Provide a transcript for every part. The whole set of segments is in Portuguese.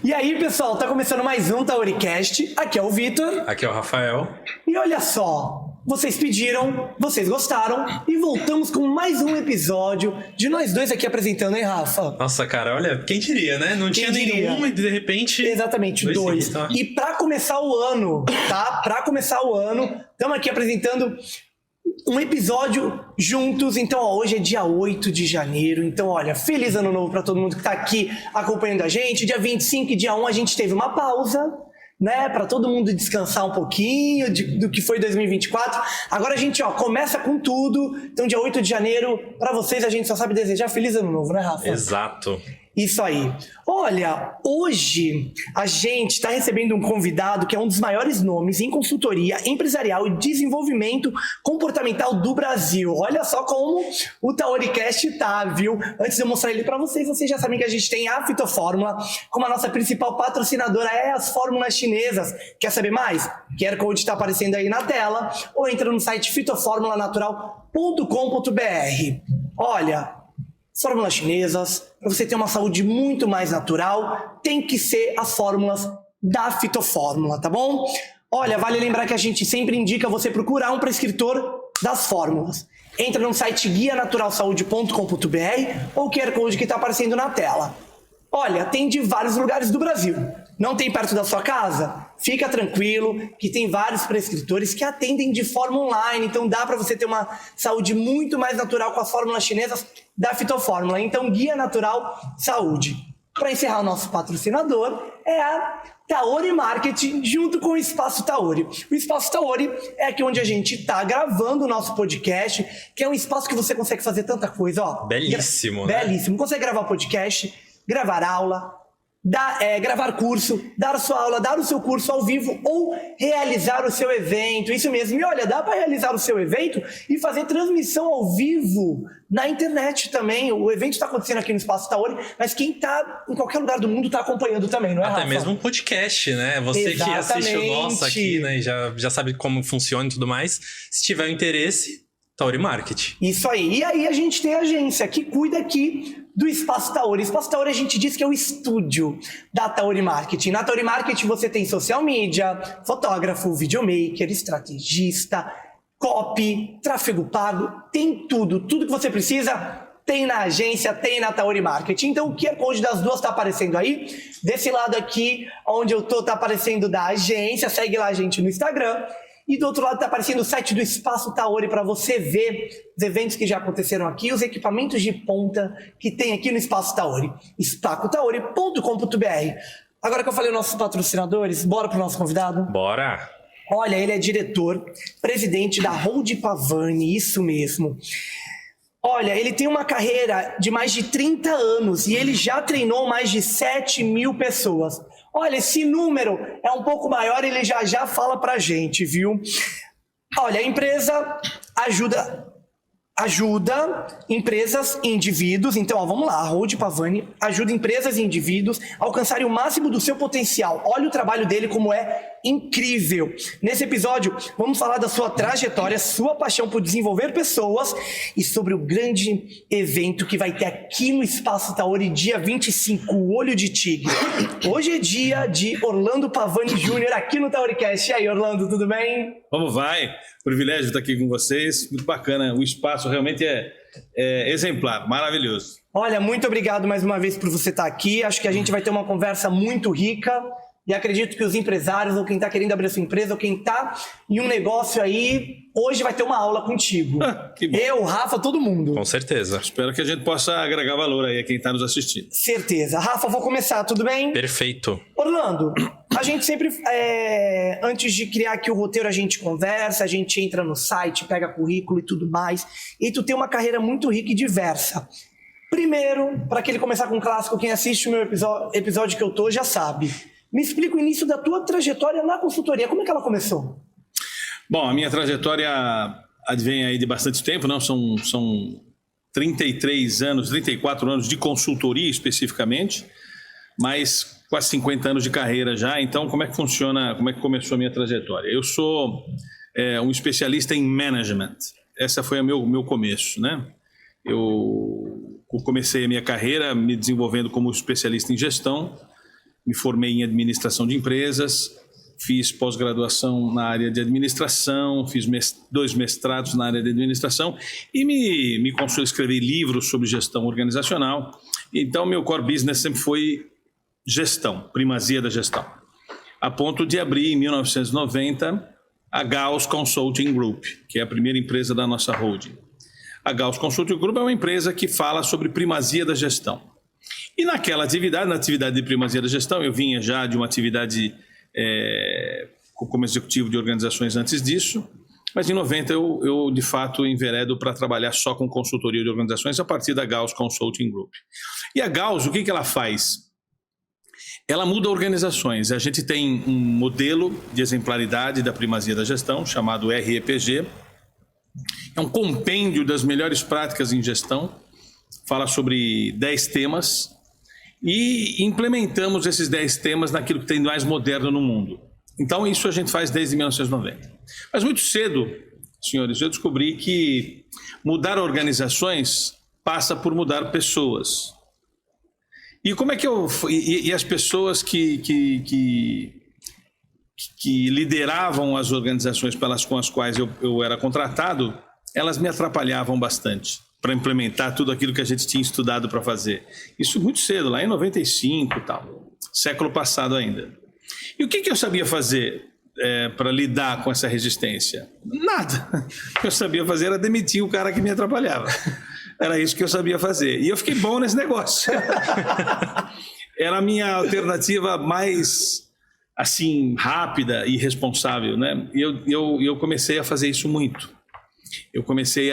E aí, pessoal, tá começando mais um Tauricast. Aqui é o Vitor. Aqui é o Rafael. E olha só, vocês pediram, vocês gostaram e voltamos com mais um episódio de nós dois aqui apresentando, hein, Rafa? Nossa, cara, olha, quem diria, né? Não tinha nenhum e de repente... Exatamente, dois. E pra começar o ano, tá? Pra começar o ano, estamos aqui apresentando um episódio juntos. Então, ó, hoje é dia 8 de janeiro. Então, olha, feliz ano novo pra todo mundo que tá aqui acompanhando a gente. Dia 25 e dia 1 a gente teve uma pausa, né, para todo mundo descansar um pouquinho do que foi 2024. Agora a gente, ó, começa com tudo. Então, dia 8 de janeiro, para vocês, a gente só sabe desejar feliz ano novo, né, Rafa? Exato. Isso aí. Olha, hoje a gente está recebendo um convidado que é um dos maiores nomes em consultoria empresarial e desenvolvimento comportamental do Brasil. Olha só como o Tauricast tá, viu? Antes de eu mostrar ele para vocês, vocês já sabem que a gente tem a Fitofórmula como a nossa principal patrocinadora, é as fórmulas chinesas. Quer saber mais? QR Code está aparecendo aí na tela ou entra no site fitoformulanatural.com.br. Olha, fórmulas chinesas, para você ter uma saúde muito mais natural, tem que ser as fórmulas da Fitofórmula, tá bom? Olha, vale lembrar que a gente sempre indica você procurar um prescritor das fórmulas. Entra no site guianaturalsaude.com.br ou o QR Code que está aparecendo na tela. Olha, tem de vários lugares do Brasil. Não tem perto da sua casa? Fica tranquilo que tem vários prescritores que atendem de forma online. Então dá para você ter uma saúde muito mais natural com as fórmulas chinesas da Fitofórmula. Então, Guia Natural Saúde. Para encerrar, o nosso patrocinador é a Taori Marketing, junto com o Espaço Taori. O Espaço Taori é aqui onde a gente está gravando o nosso podcast, que é um espaço que você consegue fazer tanta coisa. Ó, belíssimo, né? Belíssimo. Consegue gravar podcast, gravar aula, gravar curso, dar sua aula, dar o seu curso ao vivo ou realizar o seu evento. Isso mesmo. E olha, dá para realizar o seu evento e fazer transmissão ao vivo na internet também. O evento está acontecendo aqui no Espaço Taori, mas quem está em qualquer lugar do mundo está acompanhando também, não é, Rafa? Até mesmo um podcast, né? Você que assiste o nosso aqui, né? E já sabe como funciona e tudo mais. Se tiver interesse, Taori Marketing. Isso aí. E aí a gente tem a agência que cuida aqui do Espaço Taori. Espaço Taori a gente diz que é o estúdio da Taori Marketing. Na Taori Marketing você tem social media, fotógrafo, videomaker, estrategista, copy, tráfego pago, tem tudo. Tudo que você precisa tem na agência, tem na Taori Marketing. Então o QR Code das duas tá aparecendo aí. Desse lado aqui, onde eu tô, tá aparecendo da agência. Segue lá a gente no Instagram. E do outro lado está aparecendo o site do Espaço Taori para você ver os eventos que já aconteceram aqui, os equipamentos de ponta que tem aqui no Espaço Taori. espacotaori.com.br. Agora que eu falei os nossos patrocinadores, bora pro nosso convidado? Bora! Olha, ele é diretor, presidente da Hold Pavani, isso mesmo. Olha, ele tem uma carreira de mais de 30 anos e ele já treinou mais de 7.000 pessoas. Olha, esse número é um pouco maior, ele já fala pra gente, viu? Olha, a empresa ajuda empresas e indivíduos. Então, ó, vamos lá, a Hold Pavani ajuda empresas e indivíduos a alcançarem o máximo do seu potencial. Olha o trabalho dele como é incrível. Nesse episódio, vamos falar da sua trajetória, sua paixão por desenvolver pessoas e sobre o grande evento que vai ter aqui no Espaço Taori, dia 25, o Olho de Tigre. Hoje é dia de Orlando Pavani Jr. aqui no Tauricast. E aí, Orlando, tudo bem? Como vai? Privilégio estar aqui com vocês. Muito bacana. O espaço realmente é exemplar, maravilhoso. Olha, muito obrigado mais uma vez por você estar aqui. Acho que a gente vai ter uma conversa muito rica. E acredito que os empresários, ou quem está querendo abrir a sua empresa, ou quem está em um negócio aí, hoje vai ter uma aula contigo. Que bom. Eu, Rafa, todo mundo. Com certeza. Espero que a gente possa agregar valor aí a quem está nos assistindo. Certeza. Rafa, vou começar, tudo bem? Perfeito. Orlando, a gente sempre, antes de criar aqui o roteiro, a gente conversa, a gente entra no site, pega currículo e tudo mais. E tu tem uma carreira muito rica e diversa. Primeiro, para aquele começar com um clássico, quem assiste o meu episódio que eu tô já sabe. Me explica o início da tua trajetória na consultoria. Como é que ela começou? Bom, a minha trajetória advém aí de bastante tempo, não? São 33 anos, 34 anos de consultoria especificamente, mas quase 50 anos de carreira já. Então, como é que funciona, como é que começou a minha trajetória? Eu sou um especialista em management. Essa foi o meu começo, né? Eu comecei a minha carreira me desenvolvendo como especialista em gestão. me formei em administração de empresas, fiz pós-graduação na área de administração, fiz 2 mestrados na área de administração e me escrevi livros sobre gestão organizacional. Então, meu core business sempre foi gestão, primazia da gestão. A ponto de abrir, em 1990, a Gauss Consulting Group, que é a primeira empresa da nossa holding. A Gauss Consulting Group é uma empresa que fala sobre primazia da gestão. E naquela atividade, na atividade de primazia da gestão, eu vinha já de uma atividade como executivo de organizações antes disso, mas em 90 eu de fato enveredo para trabalhar só com consultoria de organizações a partir da Gauss Consulting Group. E a Gauss, o que ela faz? Ela muda organizações. A gente tem um modelo de exemplaridade da primazia da gestão, chamado REPG. É um compêndio das melhores práticas em gestão, fala sobre 10 temas e implementamos esses 10 temas naquilo que tem de mais moderno no mundo. Então isso a gente faz desde 1990. Mas muito cedo, senhores, eu descobri que mudar organizações passa por mudar pessoas. E como é que e as pessoas que lideravam as organizações com as quais eu era contratado, elas me atrapalhavam bastante para implementar tudo aquilo que a gente tinha estudado para fazer. Isso muito cedo, lá em 95 e tal, século passado ainda. E o que eu sabia fazer para lidar com essa resistência? Nada. O que eu sabia fazer era demitir o cara que me atrapalhava. Era isso que eu sabia fazer. E eu fiquei bom nesse negócio. Era a minha alternativa mais, assim, rápida e responsável, né? E eu comecei a fazer isso muito. Eu comecei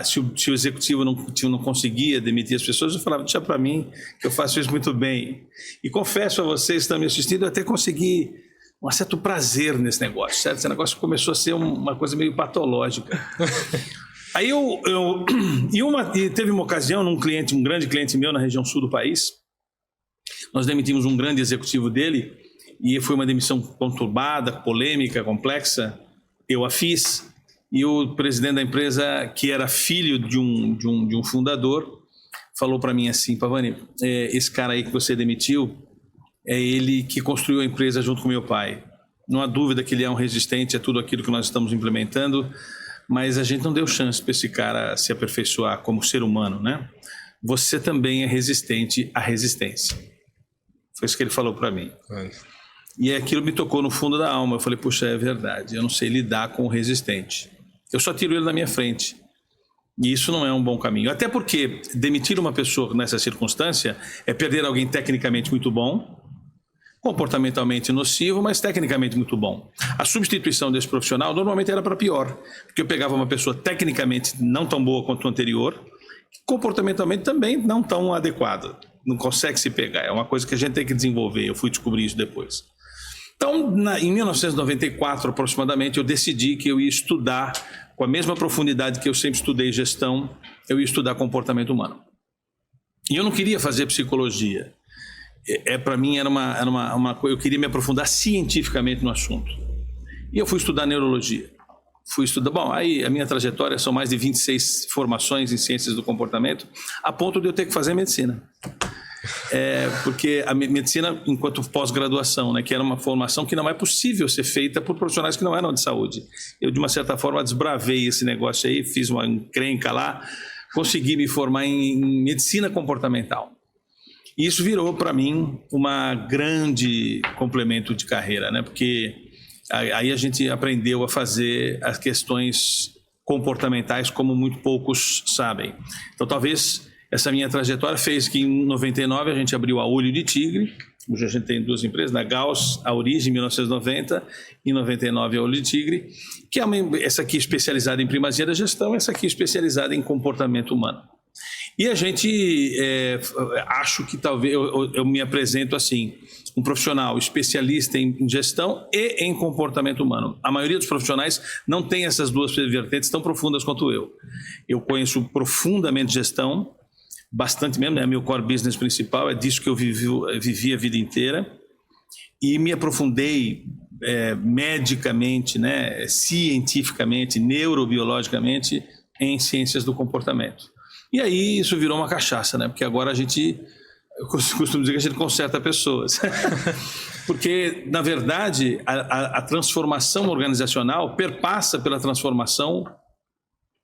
se o executivo não conseguia demitir as pessoas, eu falava, deixa para mim, que eu faço isso muito bem. E confesso a vocês que estão me assistindo, eu até consegui um certo prazer nesse negócio, certo? Esse negócio começou a ser uma coisa meio patológica. Aí teve uma ocasião, um grande cliente meu na região sul do país, nós demitimos um grande executivo dele, e foi uma demissão conturbada, polêmica, complexa, eu a fiz, e o presidente da empresa, que era filho de um fundador, falou para mim assim, Pavani, esse cara aí que você demitiu, é ele que construiu a empresa junto com meu pai. Não há dúvida que ele é um resistente a tudo aquilo que nós estamos implementando, mas a gente não deu chance para esse cara se aperfeiçoar como ser humano, né? Você também é resistente à resistência. Foi isso que ele falou para mim. E aquilo me tocou no fundo da alma. Eu falei, puxa, é verdade, eu não sei lidar com o resistente. Eu só tiro ele da minha frente. E isso não é um bom caminho. Até porque demitir uma pessoa nessa circunstância é perder alguém tecnicamente muito bom, comportamentalmente nocivo, mas tecnicamente muito bom. A substituição desse profissional normalmente era para pior, porque eu pegava uma pessoa tecnicamente não tão boa quanto o anterior, comportamentalmente também não tão adequada. Não consegue se pegar. É uma coisa que a gente tem que desenvolver. Eu fui descobrir isso depois. Então, em 1994, aproximadamente, eu decidi que eu ia estudar, com a mesma profundidade que eu sempre estudei gestão, eu ia estudar comportamento humano. E eu não queria fazer psicologia. Para mim, era uma coisa, eu queria me aprofundar cientificamente no assunto. E eu fui estudar neurologia. Bom, aí a minha trajetória são mais de 26 formações em ciências do comportamento, a ponto de eu ter que fazer medicina. Porque a medicina, enquanto pós-graduação, né, que era uma formação que não é possível ser feita por profissionais que não eram de saúde. Eu, de uma certa forma, desbravei esse negócio aí, fiz uma encrenca lá, consegui me formar em medicina comportamental. E isso virou, para mim, uma grande complemento de carreira, né? Porque aí a gente aprendeu a fazer as questões comportamentais como muito poucos sabem. Então, talvez essa minha trajetória fez que em 99 a gente abriu a Olho de Tigre. Hoje a gente tem 2 empresas, na Gauss, a origem, em 1990, em 99 a Olho de Tigre, que é essa aqui especializada em primazia da gestão, essa aqui especializada em comportamento humano. E a gente, acho que talvez, eu me apresento assim, um profissional especialista em gestão e em comportamento humano. A maioria dos profissionais não tem essas 2 vertentes tão profundas quanto eu. Eu conheço profundamente gestão, bastante mesmo, é meu core business principal, é disso que eu vivi a vida inteira, e me aprofundei medicamente, né, cientificamente, neurobiologicamente em ciências do comportamento. E aí isso virou uma cachaça, né, porque agora a gente Eu costumo dizer que a gente conserta pessoas. Porque, na verdade, a transformação organizacional perpassa pela transformação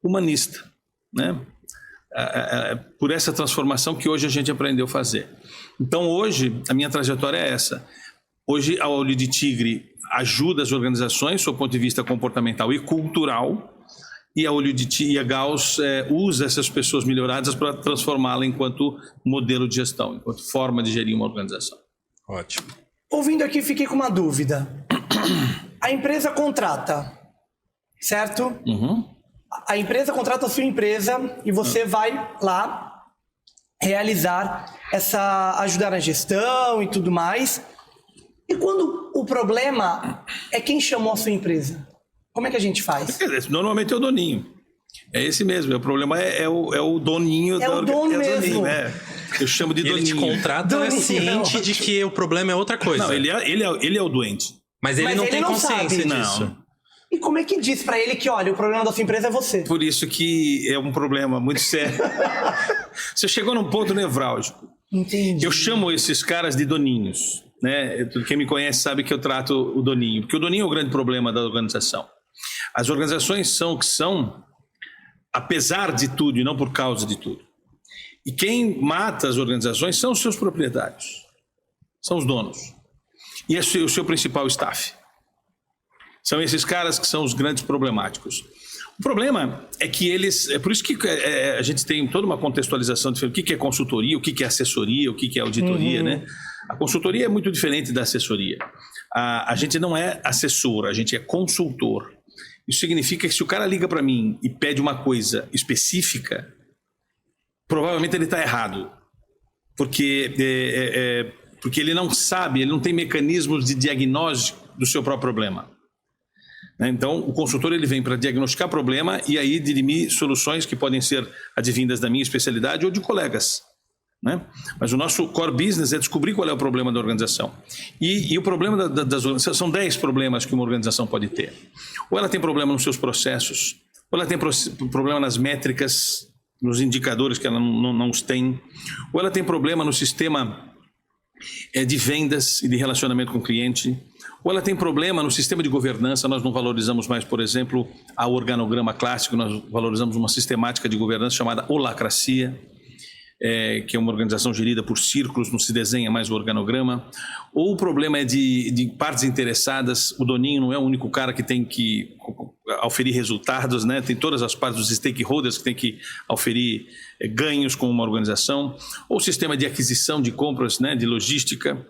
humanista, né? Por essa transformação que hoje a gente aprendeu a fazer. Então, hoje, a minha trajetória é essa. Hoje, a Olho de Tigre ajuda as organizações, do ponto de vista comportamental e cultural, e a Olho de Tigre e a Gauss usa essas pessoas melhoradas para transformá-la enquanto modelo de gestão, enquanto forma de gerir uma organização. Ótimo. Ouvindo aqui, fiquei com uma dúvida. A empresa contrata, certo? Uhum. A empresa contrata a sua empresa e você vai lá realizar ajudar na gestão e tudo mais. E quando o problema é quem chamou a sua empresa? Como é que a gente faz? Normalmente é o doninho. É esse mesmo. O problema é o doninho. É o dono mesmo. Doninho, né? Eu chamo de doninho. Ele te contrata ciente de que o problema é outra coisa. Não, ele é o doente. Mas ele não tem consciência disso. Não. E como é que diz pra ele que, olha, o problema da sua empresa é você? Por isso que é um problema muito sério. Você chegou num ponto nevrálgico. Entendi. Eu chamo esses caras de doninhos, né? Quem me conhece sabe que eu trato o doninho, porque o doninho é o grande problema da organização. As organizações são o que são, apesar de tudo e não por causa de tudo. E quem mata as organizações são os seus proprietários, são os donos. E é o seu principal staff. São esses caras que são os grandes problemáticos. O problema é que eles... É por isso que a gente tem toda uma contextualização diferente. O que é consultoria, o que é assessoria, o que é auditoria, né? A consultoria é muito diferente da assessoria. A gente não é assessor, a gente é consultor. Isso significa que se o cara liga para mim e pede uma coisa específica, provavelmente ele está errado. Porque ele não sabe, ele não tem mecanismos de diagnóstico do seu próprio problema. Então, o consultor ele vem para diagnosticar problema e aí dirimir soluções que podem ser advindas da minha especialidade ou de colegas, né? Mas o nosso core business é descobrir qual é o problema da organização. E o problema das organizações, são 10 problemas que uma organização pode ter. Ou ela tem problema nos seus processos, ou ela tem problema nas métricas, nos indicadores que ela não os tem, ou ela tem problema no sistema de vendas e de relacionamento com o cliente, ou ela tem problema no sistema de governança. Nós não valorizamos mais, por exemplo, o organograma clássico, nós valorizamos uma sistemática de governança chamada holacracia, que é uma organização gerida por círculos, não se desenha mais o organograma. Ou o problema é de partes interessadas, o doninho não é o único cara que tem que auferir resultados, né? Tem todas as partes dos stakeholders que tem que auferir ganhos com uma organização. Ou o sistema de aquisição de compras, né? De logística.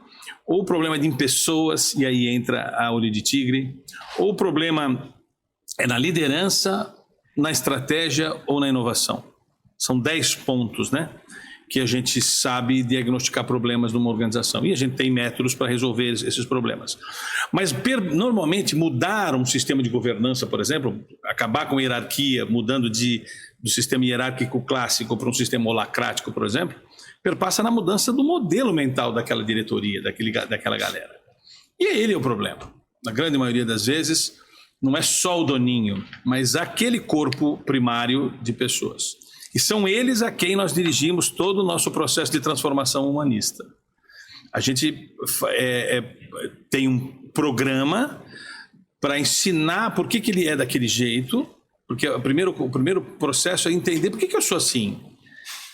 Ou o problema de pessoas, e aí entra a Olho de Tigre. Ou o problema é na liderança, na estratégia ou na inovação. São 10 pontos, né, que a gente sabe diagnosticar problemas numa organização. E a gente tem métodos para resolver esses problemas. Mas, normalmente, mudar um sistema de governança, por exemplo, acabar com a hierarquia, mudando do sistema hierárquico clássico para um sistema holacrático, por exemplo, perpassa na mudança do modelo mental daquela diretoria, daquela galera. E ele é o problema. Na grande maioria das vezes, não é só o doninho, mas aquele corpo primário de pessoas. E são eles a quem nós dirigimos todo o nosso processo de transformação humanista. A gente tem um programa para ensinar por que ele é daquele jeito, porque o primeiro processo é entender por que eu sou assim.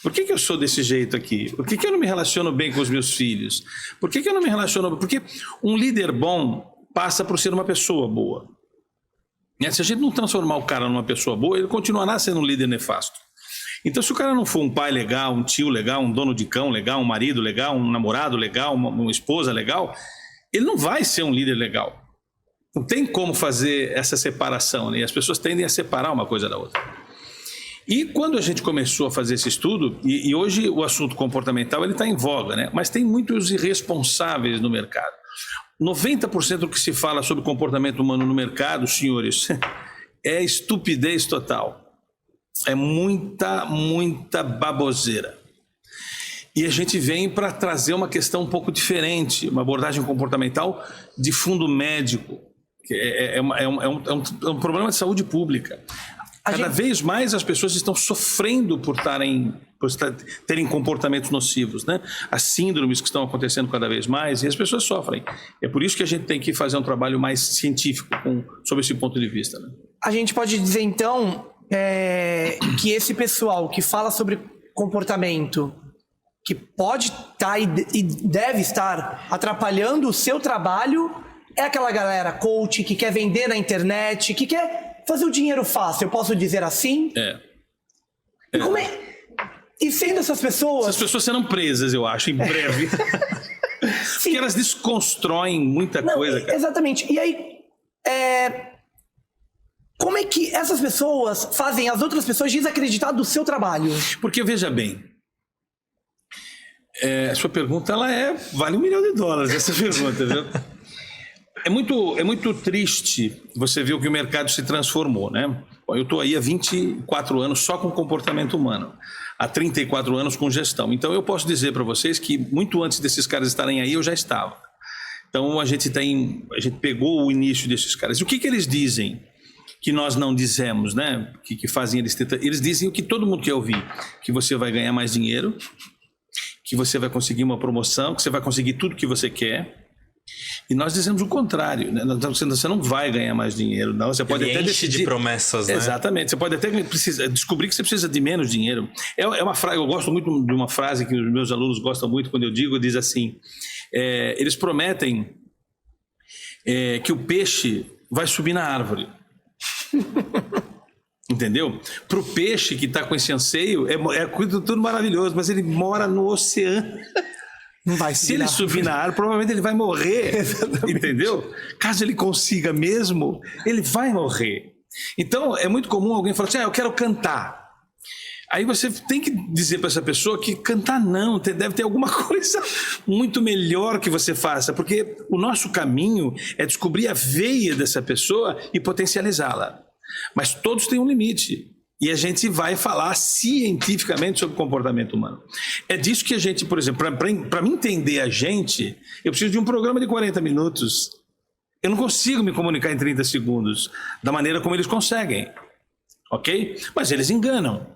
Por que eu sou desse jeito aqui? Por que eu não me relaciono bem com os meus filhos? Por que eu não me relaciono... Porque um líder bom passa por ser uma pessoa boa. Se a gente não transformar o cara numa pessoa boa, ele continuará sendo um líder nefasto. Então, se o cara não for um pai legal, um tio legal, um dono de cão legal, um marido legal, um namorado legal, uma esposa legal, ele não vai ser um líder legal. Não tem como fazer essa separação, né? E as pessoas tendem a separar uma coisa da outra. E quando a gente começou a fazer esse estudo, e hoje o assunto comportamental está em voga, né? Mas tem muitos irresponsáveis no mercado. 90% do que se fala sobre comportamento humano no mercado, senhores, é estupidez total. É muita baboseira. E a gente vem para trazer uma questão um pouco diferente, uma abordagem comportamental de fundo médico, que é um problema de saúde pública. Cada vez mais as pessoas estão sofrendo por terem comportamentos nocivos, né? As síndromes que estão acontecendo cada vez mais, e as pessoas sofrem. É por isso que a gente tem que fazer um trabalho mais científico sobre esse ponto de vista, né? A gente pode dizer, então, que esse pessoal que fala sobre comportamento, que pode estar e deve estar atrapalhando o seu trabalho, é aquela galera coach que quer vender na internet, que quer fazer o dinheiro fácil, eu posso dizer assim? E sendo essas pessoas... Essas pessoas serão presas, eu acho, em breve. Porque elas desconstroem muita coisa, cara. Exatamente. E aí, como é que essas pessoas fazem as outras pessoas desacreditar do seu trabalho? Porque, veja bem, a sua pergunta, vale $1 milhão, essa pergunta, viu? É muito triste você ver o que o mercado se transformou, né? Eu estou aí há 24 anos só com comportamento humano, há 34 anos com gestão. Então eu posso dizer para vocês que muito antes desses caras estarem aí, eu já estava. Então a gente pegou o início desses caras. E o que eles dizem que nós não dizemos, né? Que fazem eles dizem o que todo mundo quer ouvir, que você vai ganhar mais dinheiro, que você vai conseguir uma promoção, que você vai conseguir tudo que você quer. E nós dizemos o contrário, né? Você não vai ganhar mais dinheiro, não. Você pode até decidir de promessas, né? Exatamente. Você pode até descobrir que você precisa de menos dinheiro. É uma frase, eu gosto muito de uma frase que os meus alunos gostam muito quando eu digo, diz assim: eles prometem que o peixe vai subir na árvore. Entendeu? Para o peixe que está com esse anseio, é tudo maravilhoso, mas ele mora no oceano. Não vai Se ele subir na árvore, provavelmente ele vai morrer. Exatamente. Entendeu? Caso ele consiga mesmo, ele vai morrer. Então, é muito comum alguém falar assim: eu quero cantar. Aí você tem que dizer para essa pessoa que cantar não, deve ter alguma coisa muito melhor que você faça, porque o nosso caminho é descobrir a veia dessa pessoa e potencializá-la. Mas todos têm um limite. E a gente vai falar cientificamente sobre o comportamento humano. É disso que a gente, por exemplo, para me entender a gente, eu preciso de um programa de 40 minutos. Eu não consigo me comunicar em 30 segundos, da maneira como eles conseguem. Ok? Mas eles enganam.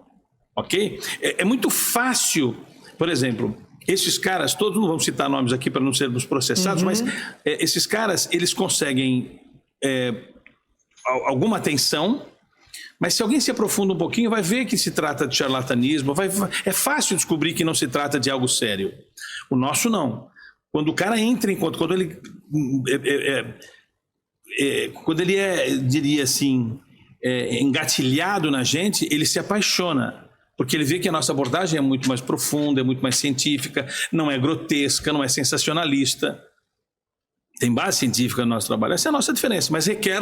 Ok? É muito fácil, por exemplo, esses caras, todos, não vamos citar nomes aqui para não sermos processados, mas esses caras, eles conseguem alguma atenção. Mas se alguém se aprofunda um pouquinho, vai ver que se trata de charlatanismo, é fácil descobrir que não se trata de algo sério. O nosso não. Quando o cara entra em conta, quando ele diria assim, engatilhado na gente, ele se apaixona, porque ele vê que a nossa abordagem é muito mais profunda, é muito mais científica, não é grotesca, não é sensacionalista. Tem base científica no nosso trabalho, essa é a nossa diferença, mas requer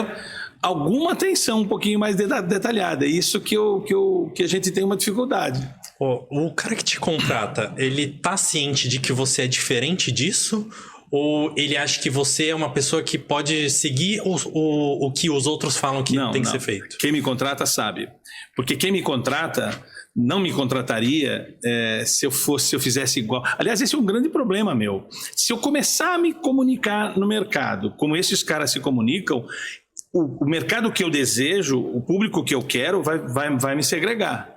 alguma atenção um pouquinho mais detalhada. É isso que a gente tem uma dificuldade. O cara que te contrata, ele tá ciente de que você é diferente disso? Ou ele acha que você é uma pessoa que pode seguir o que os outros falam que tem que ser feito? Quem me contrata sabe. Porque quem me contrata não me contrataria se eu fizesse igual. Aliás, esse é um grande problema meu. Se eu começar a me comunicar no mercado, como esses caras se comunicam, o mercado que eu desejo, o público que eu quero, vai me segregar.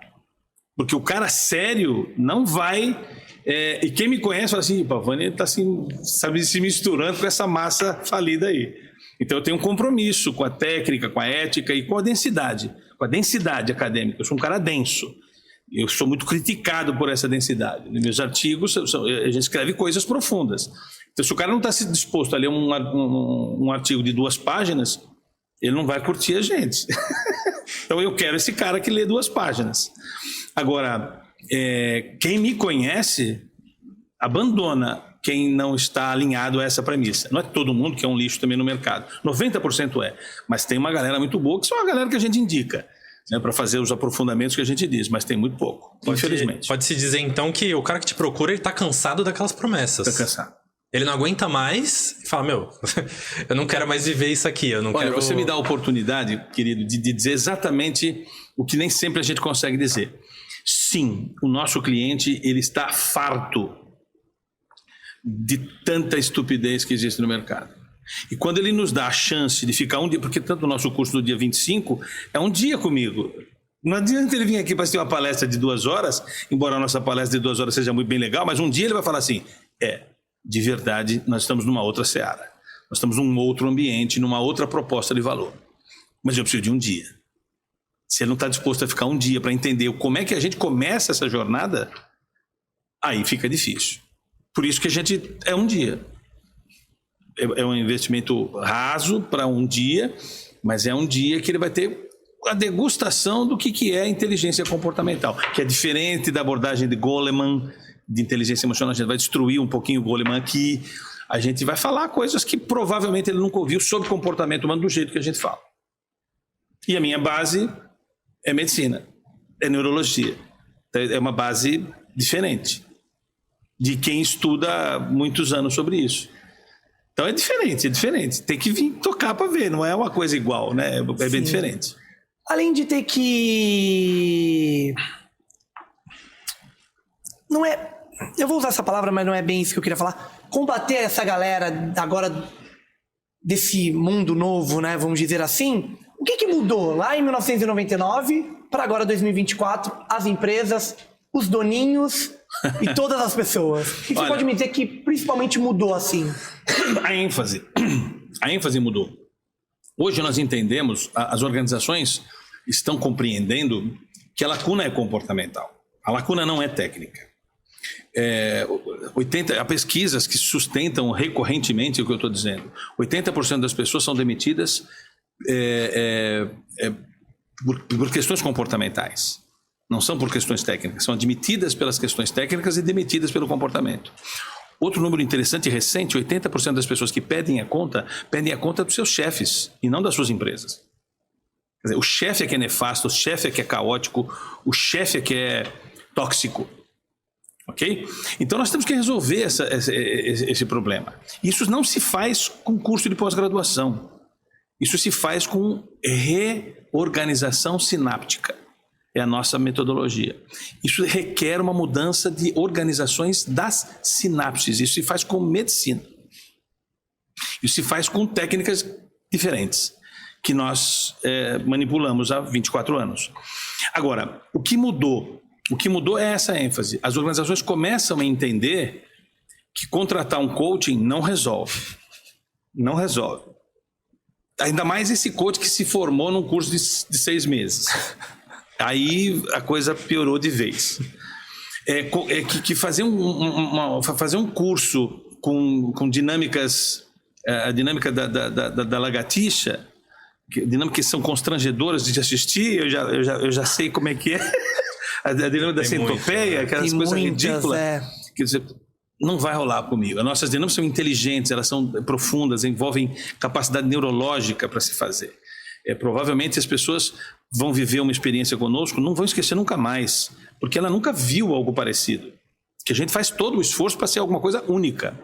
Porque o cara sério não vai... e quem me conhece fala assim: Pavani está assim, sabe, se misturando com essa massa falida aí. Então eu tenho um compromisso com a técnica, com a ética e com a densidade acadêmica. Eu sou um cara denso. Eu sou muito criticado por essa densidade. Nos meus artigos, a gente escreve coisas profundas. Então, se o cara não está disposto a ler um artigo de 2 páginas, ele não vai curtir a gente. Então, eu quero esse cara que lê 2 páginas. Agora, quem me conhece abandona quem não está alinhado a essa premissa. Não é todo mundo que é um lixo também no mercado. 90% é. Mas tem uma galera muito boa, que são a galera que a gente indica, né, para fazer os aprofundamentos que a gente diz, mas tem muito pouco, infelizmente. Pode-se dizer, então, que o cara que te procura, ele tá cansado daquelas promessas. Está cansado. Ele não aguenta mais e fala: eu não quero mais viver isso aqui, eu não quero... Você me dá a oportunidade, querido, de dizer exatamente o que nem sempre a gente consegue dizer. Sim, o nosso cliente, ele está farto de tanta estupidez que existe no mercado. E quando ele nos dá a chance de ficar um dia, porque tanto o nosso curso do dia 25 é um dia comigo. Não adianta ele vir aqui para assistir uma palestra de 2 horas, embora a nossa palestra de 2 horas seja muito bem legal, mas um dia ele vai falar assim, de verdade, nós estamos numa outra seara. Nós estamos num outro ambiente, numa outra proposta de valor. Mas eu preciso de um dia. Se ele não está disposto a ficar um dia para entender como é que a gente começa essa jornada, aí fica difícil. Por isso que a gente é um dia. É um investimento raso para um dia, mas é um dia que ele vai ter a degustação do que é inteligência comportamental, que é diferente da abordagem de Goleman, de inteligência emocional. A gente vai destruir um pouquinho o Goleman aqui. A gente vai falar coisas que provavelmente ele nunca ouviu sobre comportamento humano do jeito que a gente fala. E a minha base é medicina, é neurologia. É uma base diferente de quem estuda há muitos anos sobre isso. Então é diferente. Tem que vir tocar para ver, não é uma coisa igual, né? É bem diferente. Além de ter que... Não é... Eu vou usar essa palavra, mas não é bem isso que eu queria falar. Combater essa galera agora desse mundo novo, né? Vamos dizer assim. O que mudou lá em 1999 para agora 2024? As empresas, os doninhos e todas as pessoas. O que você pode me dizer que principalmente mudou assim? A ênfase mudou. Hoje nós entendemos, as organizações estão compreendendo que a lacuna é comportamental. A lacuna não é técnica. Há pesquisas que sustentam recorrentemente o que eu estou dizendo. 80% das pessoas são demitidas por questões comportamentais. Não são por questões técnicas, são admitidas pelas questões técnicas e demitidas pelo comportamento. Outro número interessante e recente, 80% das pessoas que pedem a conta dos seus chefes e não das suas empresas. Quer dizer, o chefe é que é nefasto, o chefe é que é caótico, o chefe é que é tóxico. Ok? Então nós temos que resolver esse problema. Isso não se faz com curso de pós-graduação. Isso se faz com reorganização sináptica. É a nossa metodologia. Isso requer uma mudança de organizações das sinapses. Isso se faz com medicina. Isso se faz com técnicas diferentes, que nós manipulamos há 24 anos. Agora, o que mudou? O que mudou é essa ênfase. As organizações começam a entender que contratar um coaching não resolve. Não resolve. Ainda mais esse coach que se formou num curso de 6 meses. Aí a coisa piorou de vez. Que fazer um curso com dinâmicas, a dinâmica da lagartixa, dinâmicas que são constrangedoras de assistir, eu já sei como é que é. A dinâmica da centopeia, aquelas coisas ridículas. Quer dizer, não vai rolar comigo. As nossas dinâmicas são inteligentes, elas são profundas, envolvem capacidade neurológica para se fazer. Provavelmente as pessoas vão viver uma experiência conosco, não vão esquecer nunca mais, porque ela nunca viu algo parecido. Que a gente faz todo o esforço para ser alguma coisa única.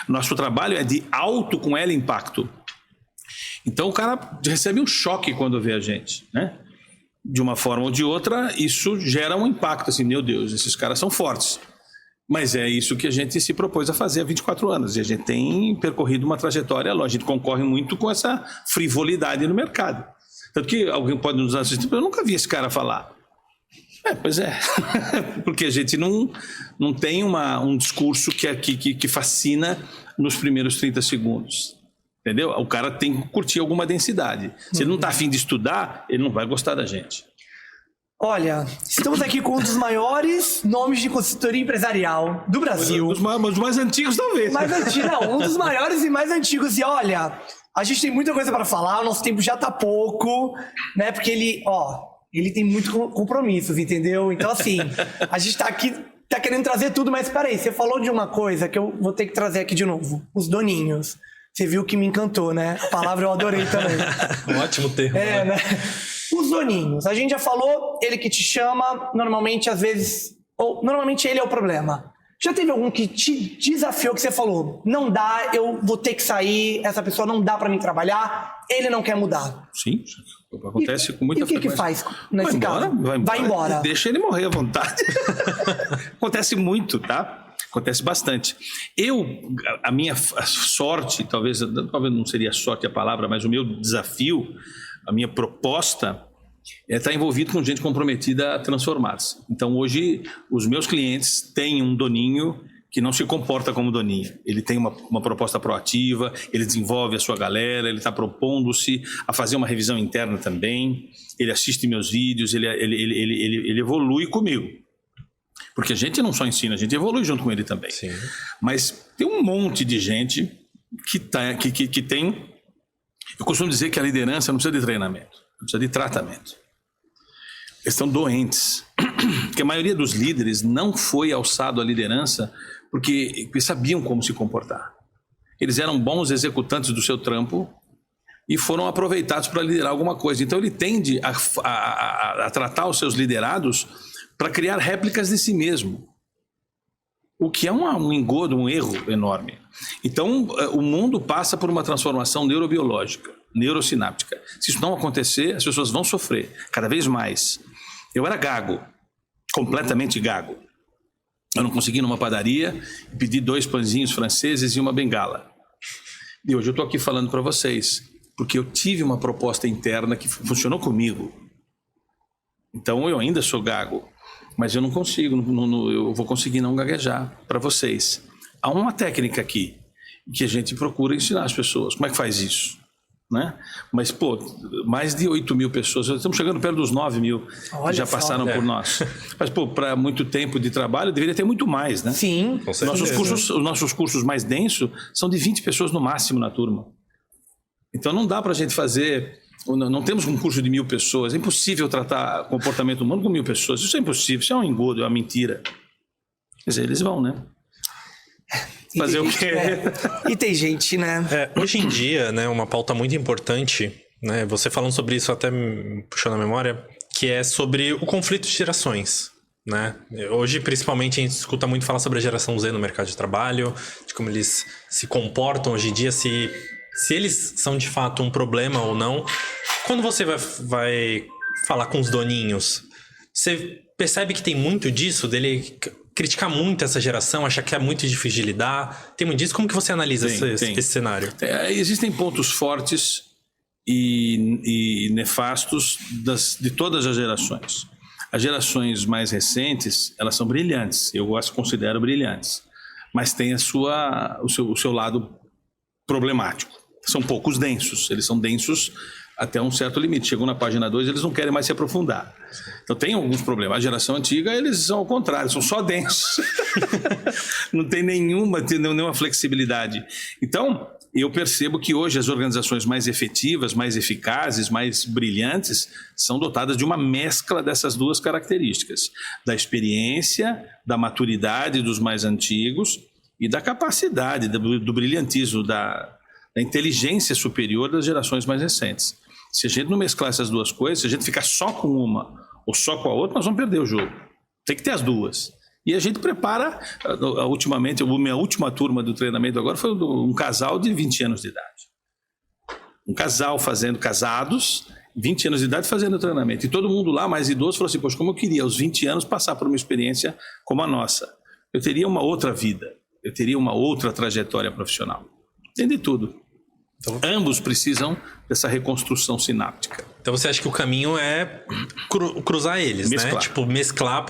Nosso trabalho é de alto com ela impacto. Então o cara recebe um choque quando vê a gente, né? De uma forma ou de outra, isso gera um impacto, assim, meu Deus, esses caras são fortes. Mas é isso que a gente se propôs a fazer há 24 anos. E a gente tem percorrido uma trajetória, a gente concorre muito com essa frivolidade no mercado. Tanto que alguém pode nos assistir, eu nunca vi esse cara falar. Pois é. Porque a gente não tem um discurso que fascina nos primeiros 30 segundos. Entendeu? O cara tem que curtir alguma densidade. Se ele não está afim de estudar, ele não vai gostar da gente. Olha, estamos aqui com um dos maiores nomes de consultoria empresarial do Brasil. Os mais antigos, talvez. Um dos maiores e mais antigos. E olha, a gente tem muita coisa para falar, o nosso tempo já tá pouco, né? Porque ele tem muito compromissos, entendeu? Então, assim, a gente tá aqui, tá querendo trazer tudo, mas peraí, você falou de uma coisa que eu vou ter que trazer aqui de novo. Os doninhos. Você viu que me encantou, né? A palavra eu adorei também. Um ótimo termo. Né? Os doninhos. A gente já falou, ele que te chama, normalmente, às vezes... Ou normalmente ele é o problema. Já teve algum que te desafiou, que você falou, não dá, eu vou ter que sair, essa pessoa não dá pra mim trabalhar, ele não quer mudar? Sim, acontece com muita frequência. E o que faz nesse caso? Vai embora. Deixa ele morrer à vontade. Acontece muito, tá? Acontece bastante. A minha sorte, talvez não seria sorte a palavra, mas o meu desafio, a minha proposta está envolvido com gente comprometida a transformar-se. Então, hoje, os meus clientes têm um doninho que não se comporta como doninho. Ele tem uma proposta proativa, ele desenvolve a sua galera, ele está propondo-se a fazer uma revisão interna também, ele assiste meus vídeos, ele evolui comigo. Porque a gente não só ensina, a gente evolui junto com ele também. Sim. Mas tem um monte de gente que tem... Eu costumo dizer que a liderança não precisa de treinamento, precisa de tratamento. Eles estão doentes. Porque a maioria dos líderes não foi alçado à liderança porque sabiam como se comportar. Eles eram bons executantes do seu trampo e foram aproveitados para liderar alguma coisa. Então ele tende a tratar os seus liderados para criar réplicas de si mesmo. O que é um engodo, um erro enorme. Então o mundo passa por uma transformação neurobiológica, neurosináptica. Se isso não acontecer, as pessoas vão sofrer cada vez mais. Eu era gago, completamente gago. Eu não consegui ir numa padaria e pedir 2 pãezinhos franceses e uma bengala. E hoje eu estou aqui falando para vocês, porque eu tive uma proposta interna que funcionou comigo. Então eu ainda sou gago, mas eu não consigo, eu vou conseguir não gaguejar para vocês. Há uma técnica aqui que a gente procura ensinar as pessoas. Como é que faz isso? Né? Mas, mais de 8 mil pessoas, estamos chegando perto dos 9 mil que já passaram por nós. Mas, para muito tempo de trabalho, deveria ter muito mais, né? Sim. Os nossos cursos mais densos são de 20 pessoas no máximo na turma. Então, não dá para a gente fazer... Não temos um curso de 1.000 pessoas. É impossível tratar comportamento humano com 1.000 pessoas. Isso é impossível, isso é um engodo, é uma mentira. Quer dizer, eles vão, né? Fazer o quê? E tem gente, né? Hoje em dia, né, uma pauta muito importante, né, você falando sobre isso até me puxou na memória, que é sobre o conflito de gerações, né? Hoje, principalmente, a gente escuta muito falar sobre a geração Z no mercado de trabalho, de como eles se comportam hoje em dia, se eles são de fato um problema ou não. Quando você vai falar com os doninhos, você percebe que tem muito disso, dele criticar muito essa geração, achar que é muito difícil de lidar? Tem muito disso? Como que você analisa esse cenário? Existem pontos fortes e nefastos de todas as gerações. As gerações mais recentes, elas são brilhantes, eu as considero brilhantes, mas tem o seu lado problemático. São poucos densos, eles são densos até um certo limite. Chegou na página 2, eles não querem mais se aprofundar. Então tem alguns problemas. A geração antiga, eles são ao contrário, são só densos. Não tem nenhuma flexibilidade. Então, eu percebo que hoje as organizações mais efetivas, mais eficazes, mais brilhantes, são dotadas de uma mescla dessas duas características. Da experiência, da maturidade dos mais antigos e da capacidade, do brilhantismo, da inteligência superior das gerações mais recentes. Se a gente não mesclar essas duas coisas, se a gente ficar só com uma ou só com a outra, nós vamos perder o jogo. Tem que ter as duas. E a gente prepara, ultimamente, a minha última turma do treinamento agora foi um casal de 20 anos de idade. Um casal casados, 20 anos de idade fazendo treinamento. E todo mundo lá, mais idoso, falou assim, poxa, como eu queria aos 20 anos passar por uma experiência como a nossa. Eu teria uma outra vida, eu teria uma outra trajetória profissional. Tem de tudo. Então, ambos precisam dessa reconstrução sináptica. Então você acha que o caminho é cruzar eles, mesclar. Né? Tipo, mesclar.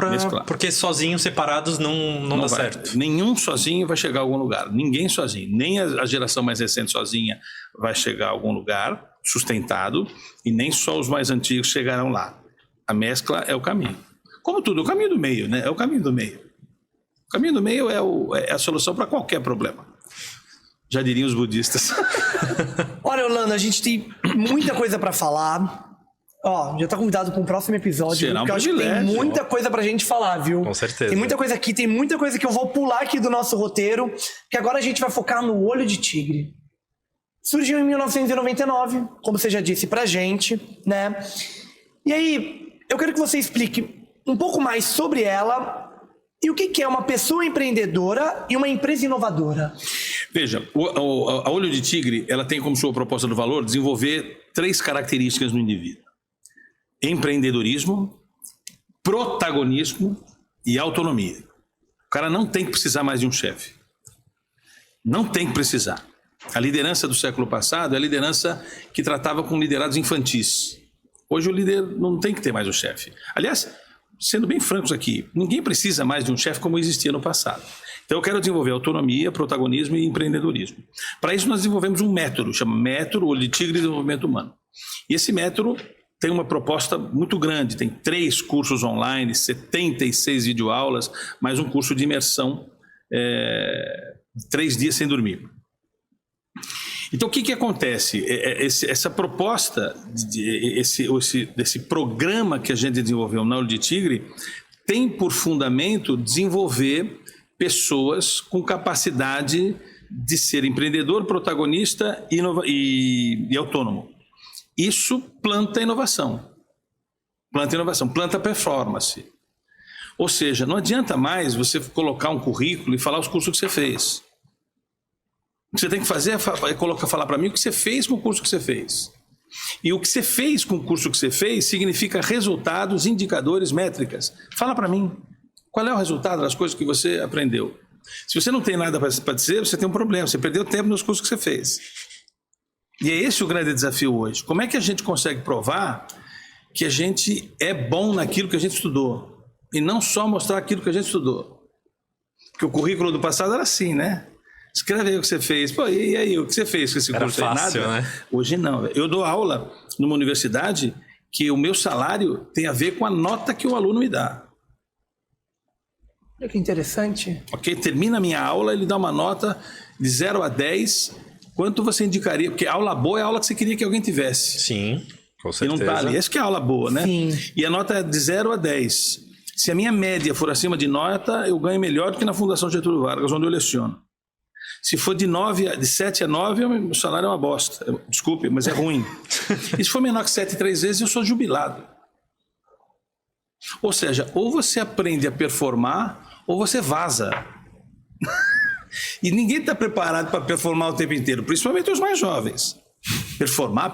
Porque sozinhos, separados, não dá certo. Nenhum sozinho vai chegar a algum lugar. Ninguém sozinho. Nem a geração mais recente sozinha vai chegar a algum lugar sustentado e nem só os mais antigos chegarão lá. A mescla é o caminho. Como tudo, é o caminho do meio, né? É o caminho do meio. O caminho do meio é a solução para qualquer problema. Já diriam os budistas. Olha, Orlando, a gente tem muita coisa pra falar. Já tá convidado para um próximo episódio. Será porque eu acho que tem muita coisa pra gente falar, viu? Com certeza. Tem muita coisa aqui, tem muita coisa que eu vou pular aqui do nosso roteiro, que agora a gente vai focar no Olho de Tigre. Surgiu em 1999, como você já disse pra gente, né? E aí, eu quero que você explique um pouco mais sobre ela e o que é uma pessoa empreendedora e uma empresa inovadora. Veja, a Olho de Tigre, ela tem como sua proposta de valor desenvolver 3 características no indivíduo: empreendedorismo, protagonismo e autonomia. O cara não tem que precisar mais de um chefe. Não tem que precisar. A liderança do século passado é a liderança que tratava com liderados infantis. Hoje o líder não tem que ter mais um chefe. Aliás, sendo bem francos aqui, ninguém precisa mais de um chefe como existia no passado. Então eu quero desenvolver autonomia, protagonismo e empreendedorismo. Para isso nós desenvolvemos um método, chama Método Olho de Tigre de Desenvolvimento Humano. E esse método tem uma proposta muito grande, tem 3 cursos online, 76 videoaulas, mais um curso de imersão, 3 dias sem dormir. Então o que acontece? Essa proposta, esse programa que a gente desenvolveu na Olho de Tigre, tem por fundamento desenvolver pessoas com capacidade de ser empreendedor, protagonista e autônomo. Isso planta inovação, planta performance. Ou seja, não adianta mais você colocar um currículo e falar os cursos que você fez. O que você tem que fazer é falar para mim o que você fez com o curso que você fez. E o que você fez com o curso que você fez significa resultados, indicadores, métricas. Fala para mim. Qual é o resultado das coisas que você aprendeu? Se você não tem nada para dizer, você tem um problema. Você perdeu tempo nos cursos que você fez. E é esse o grande desafio hoje. Como é que a gente consegue provar que a gente é bom naquilo que a gente estudou? E não só mostrar aquilo que a gente estudou. Porque o currículo do passado era assim, né? Escreve aí o que você fez. Pô, e aí, o que você fez com esse curso? Era fácil, nada? Né? Hoje não. Eu dou aula numa universidade que o meu salário tem a ver com a nota que o aluno me dá. Olha que interessante. Ok? Termina a minha aula, ele dá uma nota de 0 a 10. Quanto você indicaria? Porque a aula boa é a aula que você queria que alguém tivesse. Sim, com certeza. E não tá ali. Essa que é a aula boa, né? Sim. E a nota é de 0 a 10. Se a minha média for acima de nota, eu ganho melhor do que na Fundação Getúlio Vargas, onde eu leciono. Se for de 7 a 9, o salário é uma bosta. Desculpe, mas é ruim. E se for menor que 7 3 vezes, eu sou jubilado. Ou seja, ou você aprende a performar, ou você vaza. E ninguém está preparado para performar o tempo inteiro, principalmente os mais jovens. Performar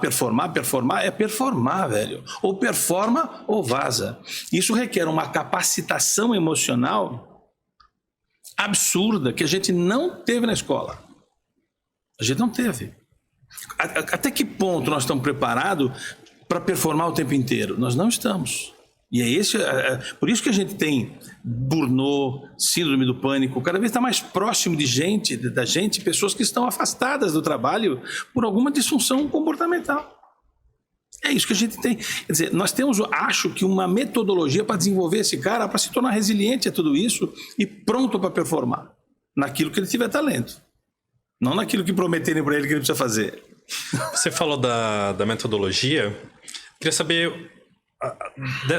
é performar, velho. Ou performa ou vaza. Isso requer uma capacitação emocional absurda que a gente não teve na escola. A gente não teve. Até que ponto nós estamos preparados para performar o tempo inteiro? Nós não estamos. E por isso que a gente tem burnout, síndrome do pânico, cada vez está mais próximo da gente, pessoas que estão afastadas do trabalho por alguma disfunção comportamental. É isso que a gente tem. Quer dizer, nós temos, acho que, uma metodologia para desenvolver esse cara, para se tornar resiliente a tudo isso e pronto para performar naquilo que ele tiver talento. Não naquilo que prometerem para ele que ele precisa fazer. Você falou da metodologia. Queria saber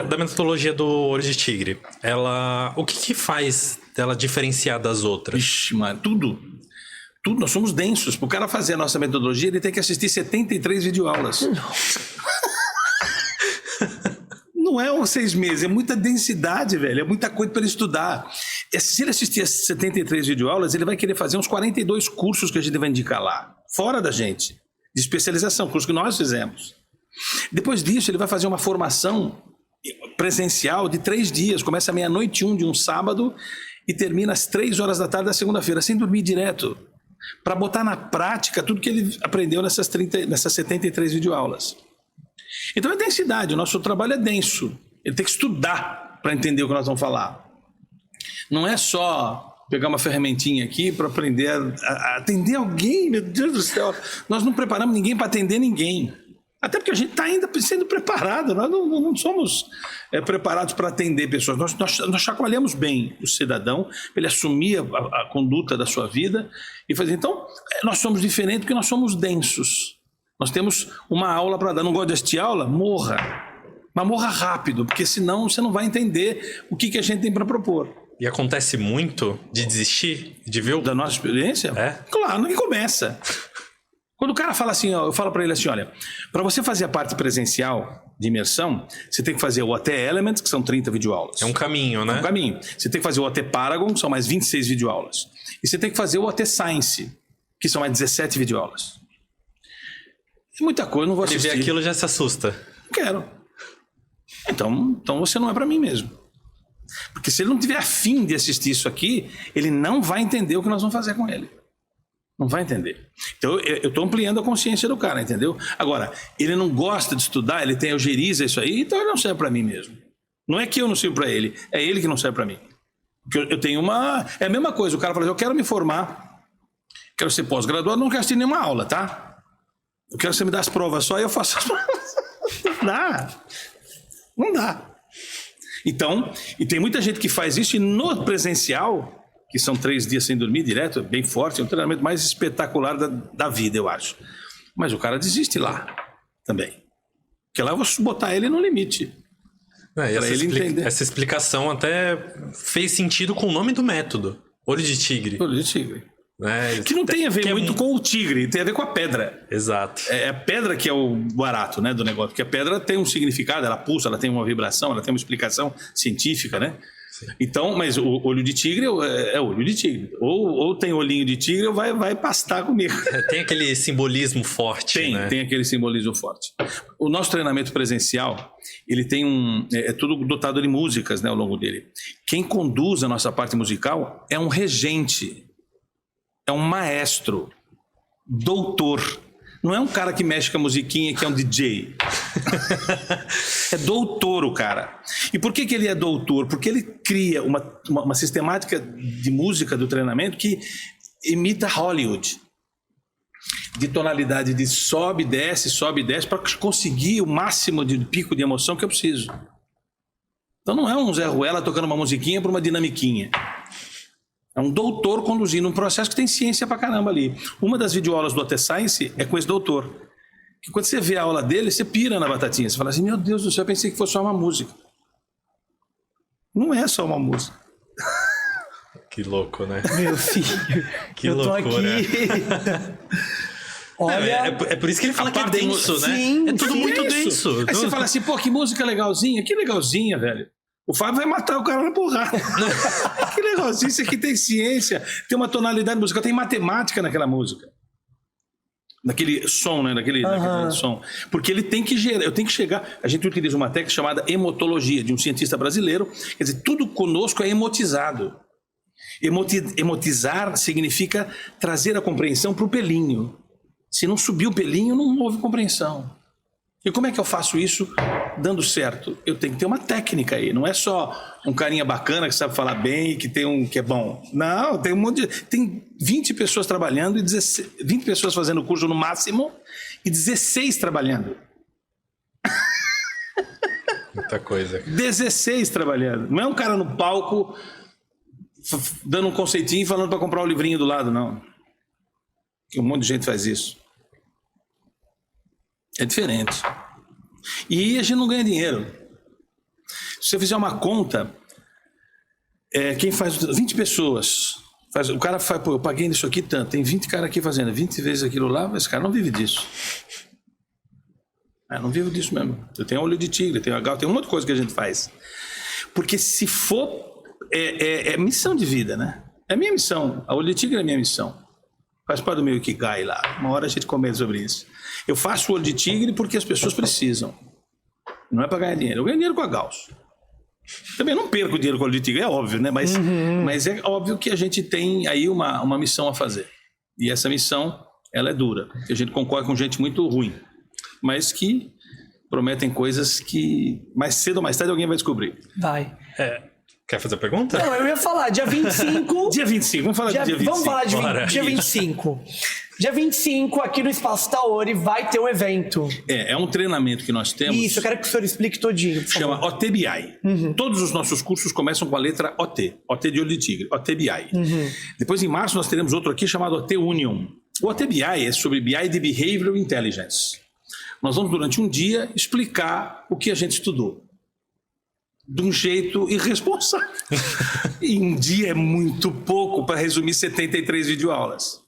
da metodologia do Olho de Tigre. O que faz dela diferenciar das outras? Ixi, mano, tudo. Nós somos densos. Para o cara fazer a nossa metodologia, ele tem que assistir 73 videoaulas. Não é uns 6 meses, é muita densidade, velho. É muita coisa para ele estudar. Se ele assistir as 73 videoaulas, ele vai querer fazer uns 42 cursos que a gente vai indicar lá, fora da gente, de especialização, cursos que nós fizemos. Depois disso, ele vai fazer uma formação presencial de 3 dias. Começa à 00:01 de um sábado e termina às 3 horas da tarde da segunda-feira, sem dormir direto, para botar na prática tudo que ele aprendeu nessas 73 videoaulas. Então é densidade, o nosso trabalho é denso. Ele tem que estudar para entender o que nós vamos falar. Não é só pegar uma ferramentinha aqui para aprender a atender alguém, meu Deus do céu. Nós não preparamos ninguém para atender ninguém. Até porque a gente está ainda sendo preparado, nós não somos preparados para atender pessoas. Nós chacoalhamos bem o cidadão, para ele assumir a conduta da sua vida e fazer. Então, nós somos diferentes porque nós somos densos. Nós temos uma aula para dar. Não gosta de assistir aula? Morra. Mas morra rápido, porque senão você não vai entender o que a gente tem para propor. E acontece muito de desistir, de ver da nossa experiência? Claro, ninguém começa. Quando o cara fala assim, eu falo para ele assim, olha, para você fazer a parte presencial de imersão, você tem que fazer o OT Elements, que são 30 videoaulas. É um caminho, né? É um caminho. Você tem que fazer o OT Paragon, que são mais 26 videoaulas. E você tem que fazer o OT Science, que são mais 17 videoaulas. É muita coisa, não vou assistir. Ele vê aquilo já se assusta. Quero. Então você não é para mim mesmo. Porque se ele não tiver afim de assistir isso aqui, ele não vai entender o que nós vamos fazer com ele. Não vai entender. Então, eu estou ampliando a consciência do cara, entendeu? Agora, ele não gosta de estudar, ele tem algeriza, isso aí, então ele não serve para mim mesmo. Não é que eu não sirvo para ele, é ele que não serve para mim. Porque eu tenho uma... É a mesma coisa, o cara fala assim, eu quero me formar, quero ser pós-graduado, não quero assistir nenhuma aula, tá? Eu quero que você me dê as provas só e eu faço as provas. Não dá. Não dá. Então, e tem muita gente que faz isso e no presencial... que são 3 dias sem dormir direto, bem forte, é um treinamento mais espetacular da vida, eu acho. Mas o cara desiste lá também. Porque lá eu vou botar ele no limite. Essa explicação até fez sentido com o nome do método. Olho de tigre. Olho de tigre. Que não tem a ver muito com o tigre, tem a ver com a pedra. Exato. É a pedra que é o barato, né, do negócio. Porque a pedra tem um significado, ela pulsa, ela tem uma vibração, ela tem uma explicação científica, né? Sim. Então, mas o olho de tigre é olho de tigre. Ou tem olhinho de tigre ou vai pastar comigo. Tem aquele simbolismo forte, né? Tem aquele simbolismo forte. O nosso treinamento presencial, ele tem é tudo dotado de músicas, né, ao longo dele. Quem conduz a nossa parte musical é um regente, é um maestro, doutor. Não é um cara que mexe com a musiquinha, que é um DJ. É doutor o cara. E por que ele é doutor? Porque ele cria uma sistemática de música do treinamento que imita Hollywood. De tonalidade de sobe, desce, para conseguir o máximo de pico de emoção que eu preciso. Então não é um Zé Ruela tocando uma musiquinha para uma dinamiquinha. É um doutor conduzindo um processo que tem ciência pra caramba ali. Uma das videoaulas do OT Science é com esse doutor. Que quando você vê a aula dele, você pira na batatinha. Você fala assim, meu Deus do céu, eu pensei que fosse só uma música. Não é só uma música. Que louco, né? Meu filho, que eu tô loucura. Aqui. Olha... É por isso que ele fala que é denso, né? Sim, é tudo muito denso. Aí você fala assim, pô, que música legalzinha. Que legalzinha, velho. O Fábio vai matar o cara na porrada. Que legalzinho, isso aqui tem ciência, tem uma tonalidade musical, tem matemática naquela música. Naquele som, né? Naquele som. Porque ele tem que gerar, eu tenho que chegar. A gente utiliza uma técnica chamada emotologia, de um cientista brasileiro. Quer dizer, tudo conosco é emotizado. Emotizar significa trazer a compreensão para o pelinho. Se não subir o pelinho, não houve compreensão. E como é que eu faço isso dando certo? Eu tenho que ter uma técnica aí. Não é só um carinha bacana que sabe falar bem e que tem que é bom. Não, tem um monte de... Tem 20 pessoas trabalhando, 20 pessoas fazendo o curso no máximo e 16 trabalhando. Muita coisa. 16 trabalhando. Não é um cara no palco dando um conceitinho e falando para comprar o livrinho do lado, não. Um monte de gente faz isso. É diferente. E a gente não ganha dinheiro. Se você fizer uma conta, quem faz 20 pessoas, o cara faz, pô, eu paguei nisso aqui tanto, tem 20 caras aqui fazendo 20 vezes aquilo lá, mas esse cara não vive disso. Não vivo disso mesmo. Eu tenho olho de tigre, tenho agal, tem um monte de coisa que a gente faz. Porque se for, é missão de vida, né? É minha missão. A olho de tigre é minha missão. Faz parte do meu Ikigai lá. Uma hora a gente comenta sobre isso. Eu faço o olho de tigre porque as pessoas precisam. Não é para ganhar dinheiro. Eu ganho dinheiro com a Gauss. Também não perco dinheiro com o olho de tigre, é óbvio, né? Mas é óbvio que a gente tem aí uma missão a fazer. E essa missão, ela é dura. A gente concorre com gente muito ruim. Mas que prometem coisas que mais cedo ou mais tarde alguém vai descobrir. Vai. Quer fazer a pergunta? Não, eu ia falar, dia 25... Dia 25, vamos falar de dia 25. Vamos falar de dia 25. Dia 25, aqui no Espaço Taori, vai ter um evento. É um treinamento que nós temos. Isso, eu quero que o senhor explique todinho. Chama OTBI. Todos os nossos cursos começam com a letra OT. OT de olho de tigre, OTBI. Depois, em março, nós teremos outro aqui chamado OT Union. O OTBI é sobre BI de Behavioral Intelligence. Nós vamos, durante um dia, explicar o que a gente estudou. De um jeito irresponsável. E um dia é muito pouco para resumir 73 videoaulas.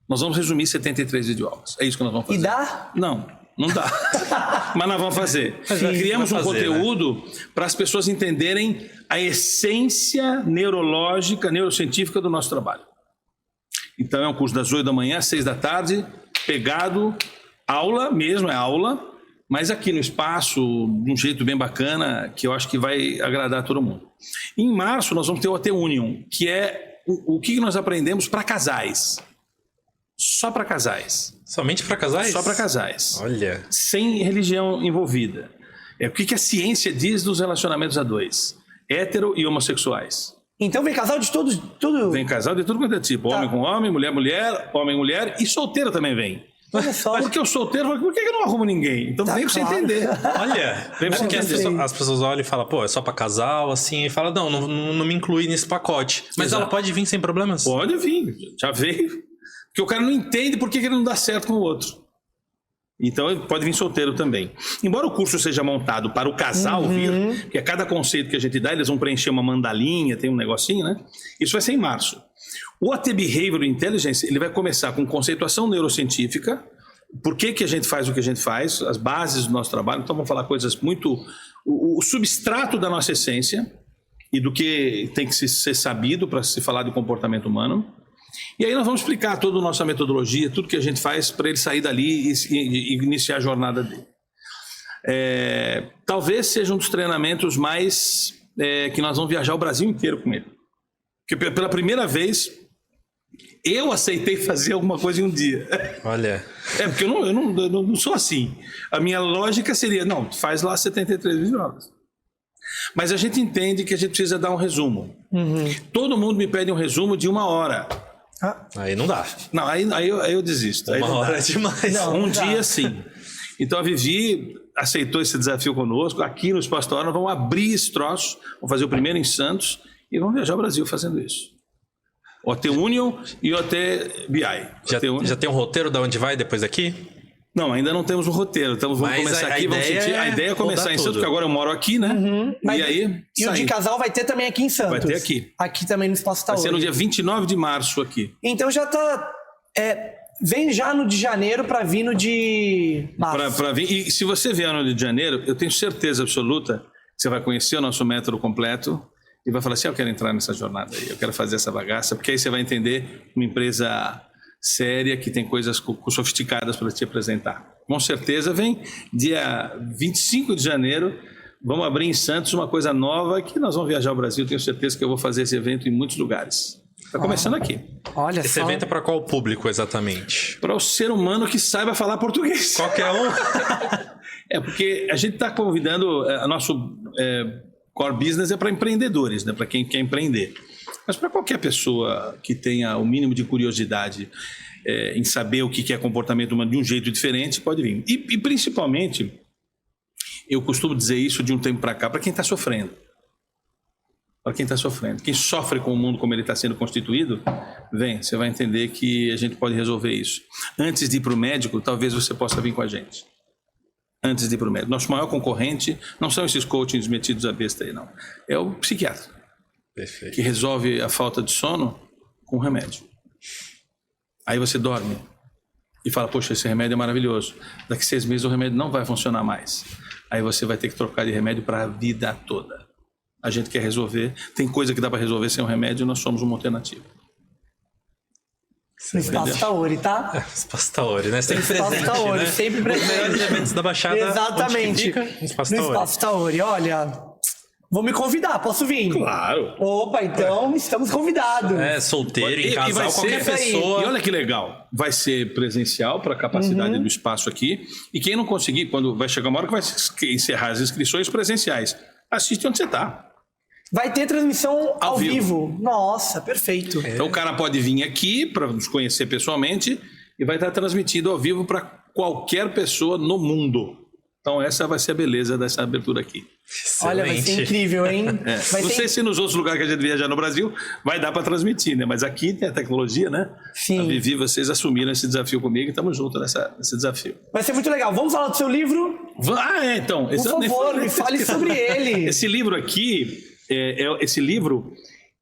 Nós vamos resumir 73 videoaulas. É isso que nós vamos fazer. E dá? Não dá. Mas nós vamos fazer. Criamos um conteúdo para as pessoas entenderem a essência neurológica, neurocientífica do nosso trabalho. Então é um curso das 8 da manhã às 6 da tarde, pegado, aula mesmo, é aula, mas aqui no espaço, de um jeito bem bacana, que eu acho que vai agradar todo mundo. Em março, nós vamos ter o OT Union, que é o que nós aprendemos para casais. só para casais. Somente para casais? Só para casais. Olha. Sem religião envolvida. O que a ciência diz dos relacionamentos a dois? Hétero e homossexuais. Então vem casal de tudo. Vem casal de tudo quanto é tipo. Tá. Homem com homem, mulher, homem, mulher. E solteiro também vem. Olha só. Porque o solteiro fala, por que eu não arrumo ninguém? Então vem pra você entender. Olha, vem porque as pessoas olham e falam, pô, é só pra casal, assim, e fala, não me inclui nesse pacote. Mas Exato. Ela pode vir sem problemas? Pode vir, já veio. Porque o cara não entende por que ele não dá certo com o outro. Então ele pode vir solteiro também. Embora o curso seja montado para o casal vir, porque a cada conceito que a gente dá, eles vão preencher uma mandalinha, tem um negocinho, né? Isso vai ser em março. O AT Behavioral Intelligence, ele vai começar com conceituação neurocientífica, por que a gente faz o que a gente faz, as bases do nosso trabalho. Então vamos falar coisas muito... O substrato da nossa essência e do que tem que ser sabido para se falar de comportamento humano. E aí nós vamos explicar toda a nossa metodologia, tudo que a gente faz para ele sair dali e iniciar a jornada dele. Talvez seja um dos treinamentos mais... que nós vamos viajar o Brasil inteiro com ele. Porque pela primeira vez... eu aceitei fazer alguma coisa em um dia. Olha. Porque eu não sou assim. A minha lógica seria, não, faz lá 73 videoaulas. Mas a gente entende que a gente precisa dar um resumo. Todo mundo me pede um resumo de 1 hora. Aí não dá. Não, aí eu desisto. 1 hora é demais. Não, dia sim. Então a Vivi aceitou esse desafio conosco. Aqui no Espaço da Hora nós vamos abrir esse troço. Vamos fazer o primeiro em Santos e vamos viajar o Brasil fazendo isso. O OT Union e o OT BI. Já tem um roteiro de onde vai depois daqui? Não, ainda não temos um roteiro. Então vamos começar aqui. A ideia é começar em Santos, porque agora eu moro aqui, né? E o de casal vai ter também aqui em Santos. Vai ter aqui. Aqui também no Espaço Tauri. Vai ser no dia 29 de março aqui. Então já tá... vem já no de janeiro para vir no de março. Para vir. E se você vier no de janeiro, eu tenho certeza absoluta que você vai conhecer o nosso método completo e vai falar assim, eu quero entrar nessa jornada aí, eu quero fazer essa bagaça, porque aí você vai entender uma empresa séria que tem coisas sofisticadas para te apresentar. Com certeza vem dia 25 de janeiro, vamos abrir em Santos uma coisa nova que nós vamos viajar ao Brasil, tenho certeza que eu vou fazer esse evento em muitos lugares. Está começando aqui. Olha Esse evento é para qual público exatamente? Para o ser humano que saiba falar português. Qualquer um? Porque a gente está convidando, a nosso core business é para empreendedores, né? Para quem quer empreender. Mas para qualquer pessoa que tenha o mínimo de curiosidade em saber o que é comportamento humano de um jeito diferente, pode vir. E principalmente, eu costumo dizer isso de um tempo para cá, para quem está sofrendo. Para quem está sofrendo. Quem sofre com o mundo como ele está sendo constituído, vem, você vai entender que a gente pode resolver isso. Antes de ir para o médico, talvez você possa vir com a gente. Antes de ir para o médico. Nosso maior concorrente não são esses coachings metidos a besta aí, não. É o psiquiatra. Perfeito. Que resolve a falta de sono com remédio. Aí você dorme e fala, poxa, esse remédio é maravilhoso. Daqui 6 meses o remédio não vai funcionar mais. Aí você vai ter que trocar de remédio para a vida toda. A gente quer resolver. Tem coisa que dá para resolver sem um remédio e nós somos uma alternativa. No Espaço Tauri, tá? Espaço Tauri, né? Sempre presente, Tauri, né? sempre presente. Os melhores eventos da Baixada. Exatamente. No Espaço Tauri. No Espaço Tauri, olha... Vou me convidar, posso vir? Claro. Opa, então estamos convidados. Solteiro, em casal, qualquer pessoa. E olha que legal, vai ser presencial para a capacidade do espaço aqui. E quem não conseguir, quando vai chegar uma hora que vai encerrar as inscrições presenciais, assiste onde você está. Vai ter transmissão ao vivo. Nossa, perfeito. Então o cara pode vir aqui para nos conhecer pessoalmente e vai estar transmitido ao vivo para qualquer pessoa no mundo. Então essa vai ser a beleza dessa abertura aqui. Excelente. Olha, vai ser incrível, hein? Não sei se nos outros lugares que a gente viajar no Brasil vai dar para transmitir, né? Mas aqui tem a tecnologia, né? Sim. A Vivi, vocês assumiram esse desafio comigo e estamos juntos nesse desafio. Vai ser muito legal. Vamos falar do seu livro? Então. Por favor, me fale sobre ele. Esse livro aqui, esse livro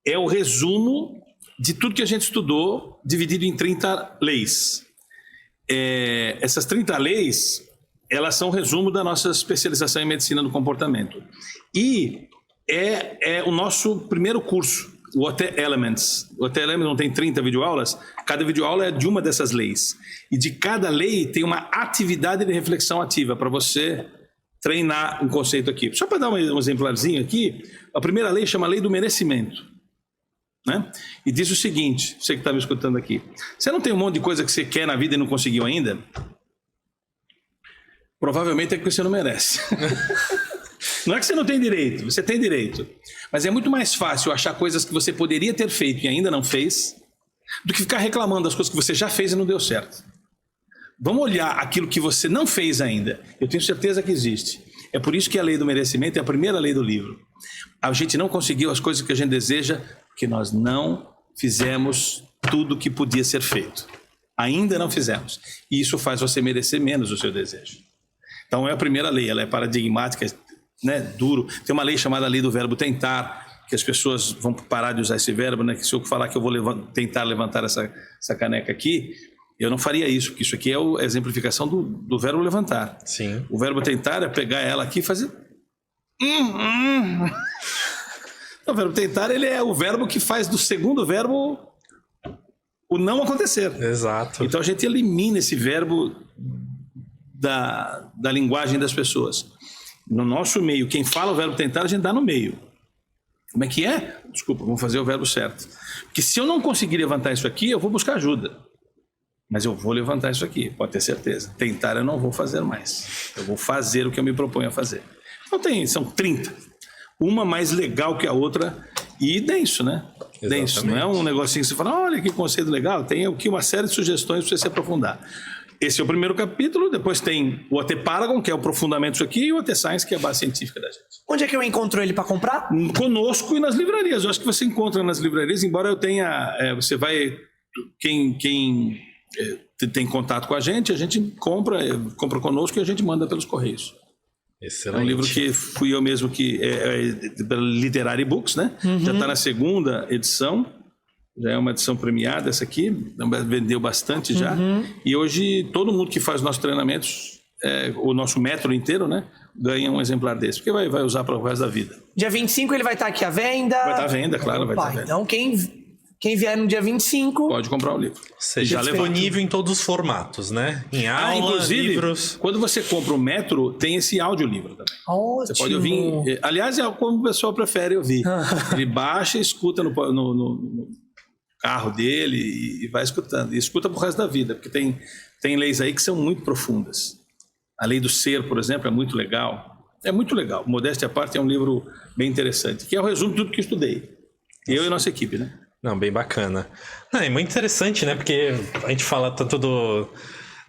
é o resumo de tudo que a gente estudou, dividido em 30 leis. Essas 30 leis... elas são o resumo da nossa especialização em medicina do comportamento. E é o nosso primeiro curso, o OT Elements. O OT Elements não tem 30 videoaulas, cada videoaula é de uma dessas leis. E de cada lei tem uma atividade de reflexão ativa para você treinar um conceito aqui. Só para dar um exemplarzinho aqui, a primeira lei chama Lei do Merecimento. né? E diz o seguinte, você que está me escutando aqui, você não tem um monte de coisa que você quer na vida e não conseguiu ainda? Provavelmente é que você não merece. Não é que você não tem direito, você tem direito. Mas é muito mais fácil achar coisas que você poderia ter feito e ainda não fez, do que ficar reclamando das coisas que você já fez e não deu certo. Vamos olhar aquilo que você não fez ainda. Eu tenho certeza que existe. É por isso que a lei do merecimento é a primeira lei do livro. A gente não conseguiu as coisas que a gente deseja porque nós não fizemos tudo que podia ser feito. Ainda não fizemos. E isso faz você merecer menos o seu desejo. Então é a primeira lei, ela é paradigmática, né, duro. Tem uma lei chamada lei do verbo tentar, que as pessoas vão parar de usar esse verbo, né, que se eu falar que eu vou tentar levantar essa caneca aqui, eu não faria isso, porque isso aqui é a exemplificação do verbo levantar. Sim. O verbo tentar é pegar ela aqui e fazer... O verbo tentar, ele é o verbo que faz do segundo verbo o não acontecer. Exato. Então a gente elimina esse verbo da linguagem das pessoas. No nosso meio, quem fala o verbo tentar, a gente dá no meio. Como é que é? Desculpa, vamos fazer o verbo certo. Porque se eu não conseguir levantar isso aqui, eu vou buscar ajuda. Mas eu vou levantar isso aqui, pode ter certeza. Tentar eu não vou fazer mais. Eu vou fazer o que eu me proponho a fazer. Então são 30. Uma mais legal que a outra e denso, né? Exatamente. Denso. Não é um negocinho que você fala, olha que conceito legal. Tem aqui uma série de sugestões para você se aprofundar. Esse é o primeiro capítulo. Depois tem o AT Paragon, que é o aprofundamento disso aqui, e o AT Science, que é a base científica da gente. Onde é que eu encontro ele para comprar? Conosco e nas livrarias. Eu acho que você encontra nas livrarias, embora eu tenha... você vai... Quem tem contato com a gente compra conosco e a gente manda pelos correios. Excelente. É um livro que fui eu mesmo que... pela Literary Books, né? Uhum. Já está na segunda edição. Já é uma edição premiada essa aqui. Vendeu bastante já. Uhum. E hoje todo mundo que faz nossos treinamentos, o nosso método inteiro, né? Ganha um exemplar desse. Porque vai usar para o resto da vida. Dia 25 ele vai estar aqui à venda? Vai estar à venda, claro. Vai estar à venda. Então quem vier no dia 25... Pode comprar o livro. Ou seja, disponível em todos os formatos, né? Em aula, inclusive, livros. Quando você compra o Metro, tem esse audiolivro também. Ótimo. Você pode ouvir... Aliás, é como o pessoal prefere ouvir. Ele baixa e escuta no carro dele e vai escutando. E escuta pro resto da vida, porque tem leis aí que são muito profundas. A lei do ser, por exemplo, é muito legal. É muito legal. Modéstia à parte, é um livro bem interessante, que é o resumo de tudo que eu estudei. Eu e a nossa equipe, né? Não, bem bacana. Não, é muito interessante, né? Porque a gente fala tanto do...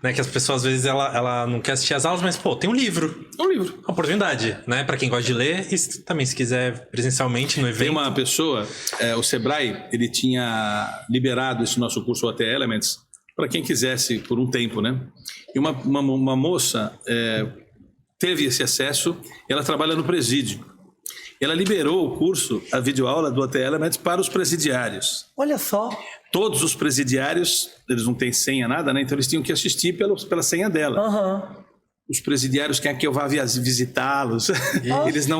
Né, que as pessoas, às vezes, ela não quer assistir as aulas, mas, pô, tem um livro. É um livro. Uma oportunidade, né? Pra quem gosta de ler e também, se quiser, presencialmente no evento. Tem uma pessoa, o Sebrae, ele tinha liberado esse nosso curso OT Elements para quem quisesse por um tempo, né? E uma moça teve esse acesso, ela trabalha no presídio. Ela liberou o curso, a videoaula do OT Elements para os presidiários. Olha só. Todos os presidiários, eles não têm senha, nada, né? Então eles tinham que assistir pela senha dela. Uhum. Os presidiários querem que eu vá visitá-los.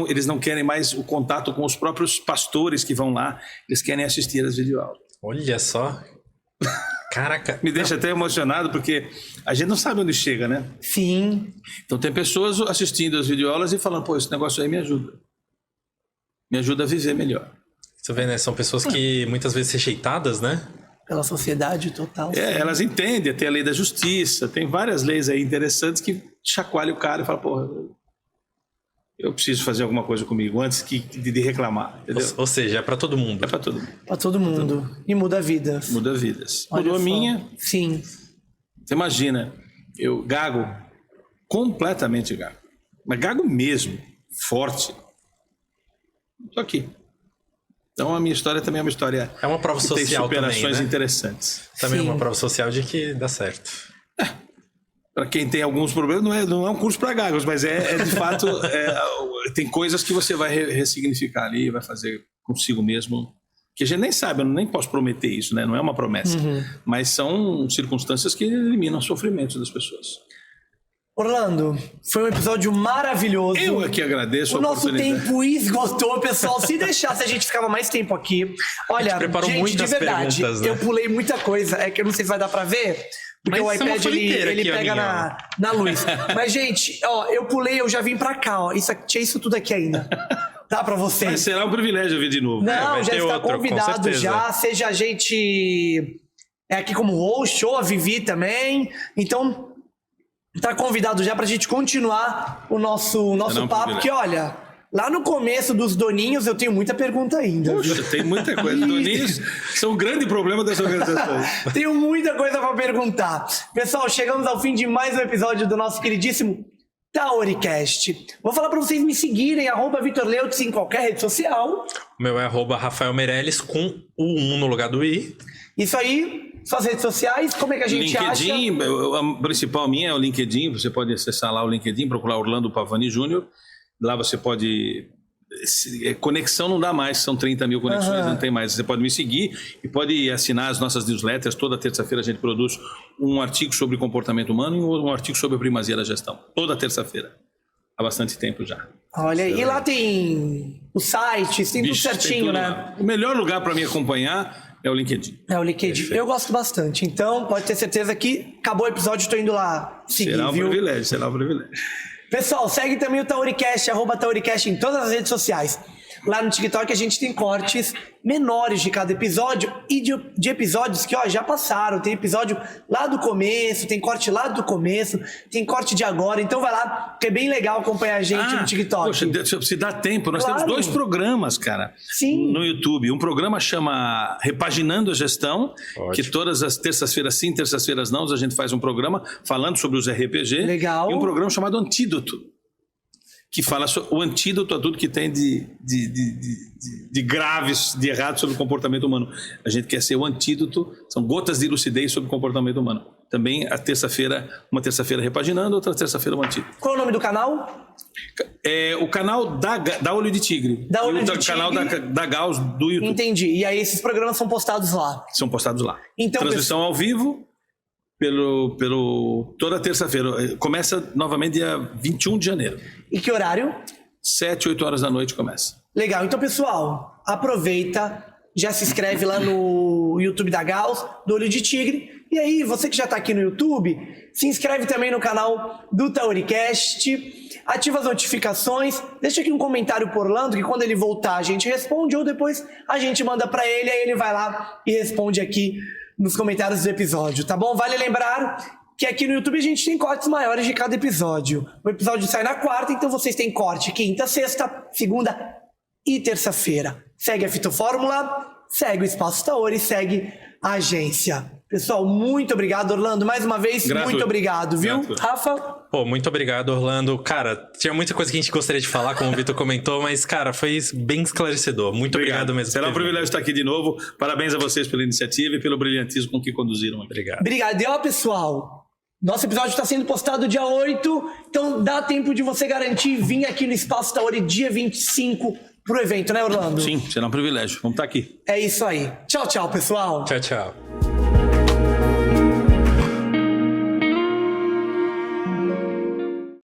Eles não querem mais o contato com os próprios pastores que vão lá. Eles querem assistir as videoaulas. Olha só. Caraca. Me deixa até emocionado, porque a gente não sabe onde chega, né? Sim. Então tem pessoas assistindo as videoaulas e falando, pô, esse negócio aí me ajuda. Me ajuda a viver melhor. Você vê, né? São pessoas que muitas vezes rejeitadas, né? Pela sociedade total. Elas entendem, tem a lei da justiça, tem várias leis aí interessantes que chacoalham o cara e falam, porra, eu preciso fazer alguma coisa comigo antes de reclamar, entendeu? Ou seja, é pra todo mundo. É pra todo mundo. Pra todo mundo. E muda vidas. Muda vidas. Olha Mudou a só. minha. Sim. Você imagina, eu gago, completamente gago. Mas gago mesmo, forte. Tô aqui. Então a minha história também é uma história... É uma prova social tem superações também, né? interessantes. Também é Sim. uma prova social de que dá certo. Para quem tem alguns problemas, não é um curso para gagos, mas de fato, tem coisas que você vai ressignificar ali, vai fazer consigo mesmo, que a gente nem sabe, eu nem posso prometer isso, né? Não é uma promessa, mas são circunstâncias que eliminam sofrimentos das pessoas. Orlando, foi um episódio maravilhoso. Eu aqui agradeço o a nosso oportunidade. tempo esgotou, pessoal. Se deixasse, a gente ficava mais tempo aqui. Olha, preparou gente, muitas de verdade, perguntas, né? eu pulei muita coisa. É que eu não sei se vai dar pra ver, Porque Mas o iPad ele aqui, pega na luz. Mas, gente, ó, eu pulei, eu já vim pra cá, ó. Tinha isso tudo aqui ainda. Dá pra vocês. Mas será um privilégio vir de novo. Não, já está outro, convidado já. Seja a gente aqui como host, ou a Vivi também. Então, tá convidado já pra gente continuar o nosso papo. Que, olha, lá no começo dos doninhos eu tenho muita pergunta ainda. Puxa, tem muita coisa. Doninhos são um grande problema dessa organização. Tenho muita coisa pra perguntar. Pessoal, chegamos ao fim de mais um episódio do nosso queridíssimo TaoriCast. Vou falar pra vocês me seguirem, @VitorLeutz em qualquer rede social. O meu é @Rafael Meirelles com o 1 no lugar do I. Isso aí, suas redes sociais, como é que a gente LinkedIn, a principal minha é o LinkedIn. Você pode acessar lá o LinkedIn, procurar Orlando Pavani Júnior. Lá você pode... Conexão não dá mais, são 30 mil conexões, não tem mais. Você pode me seguir e pode assinar as nossas newsletters. Toda terça-feira a gente produz um artigo sobre comportamento humano e um artigo sobre a primazia da gestão. Toda terça-feira. Há bastante tempo já. Olha, e lá tem os sites, tem tudo certinho, tudo, né? O melhor lugar para me acompanhar é o LinkedIn. É o LinkedIn. Perfeito. Eu gosto bastante. Então, pode ter certeza que acabou o episódio, estou indo lá seguir, será um privilégio. Pessoal, segue também o TaoriCast, @TaoriCast em todas as redes sociais. Lá no TikTok a gente tem cortes menores de cada episódio e de episódios que já passaram. Tem episódio lá do começo, tem corte lá do começo, tem corte de agora. Então vai lá, que é bem legal acompanhar a gente no TikTok. Poxa, se dá tempo, nós temos 2 programas, cara, no YouTube. Um programa chama Repaginando a Gestão, que todas as terças-feiras sim, terças-feiras não, a gente faz um programa falando sobre os RPG. Legal. E um programa chamado Antídoto, que fala sobre o antídoto a tudo que tem de graves, de errado sobre o comportamento humano. A gente quer ser o antídoto, são gotas de lucidez sobre o comportamento humano. Também a terça-feira, uma terça-feira repaginando, outra terça-feira um antídoto. Qual é o nome do canal? É o canal da Olho de Tigre. O canal da Gauss do YouTube. Entendi. E aí esses programas são postados lá? São postados lá. Então, transmissão ao vivo. Toda terça-feira. Começa novamente dia 21 de janeiro. E que horário? 7, 8 horas da noite começa. Legal. Então, pessoal, aproveita, já se inscreve lá no YouTube da Gauss, do Olho de Tigre. E aí, você que já está aqui no YouTube, se inscreve também no canal do TaoriCast, ativa as notificações, deixa aqui um comentário por Orlando, que quando ele voltar a gente responde, ou depois a gente manda para ele, aí ele vai lá e responde aqui nos comentários do episódio, tá bom? Vale lembrar que aqui no YouTube a gente tem cortes maiores de cada episódio. O episódio sai na quarta, então vocês têm corte quinta, sexta, segunda e terça-feira. Segue a Fitofórmula, segue o Espaço Taori, segue a agência. Pessoal, muito obrigado, Orlando. Mais uma vez, muito obrigado, viu? Rafa? Pô, muito obrigado, Orlando. Cara, tinha muita coisa que a gente gostaria de falar, como o Vitor comentou, mas, cara, foi bem esclarecedor. Muito obrigado mesmo. Será um privilégio estar aqui de novo. Parabéns a vocês pela iniciativa e pelo brilhantismo com que conduziram. Obrigado. Obrigado. E ó, pessoal, nosso episódio está sendo postado dia 8, então dá tempo de você garantir vir aqui no Espaço Taori dia 25 pro evento, né, Orlando? Sim, será um privilégio. Vamos estar aqui. É isso aí. Tchau, tchau, pessoal. Tchau, tchau.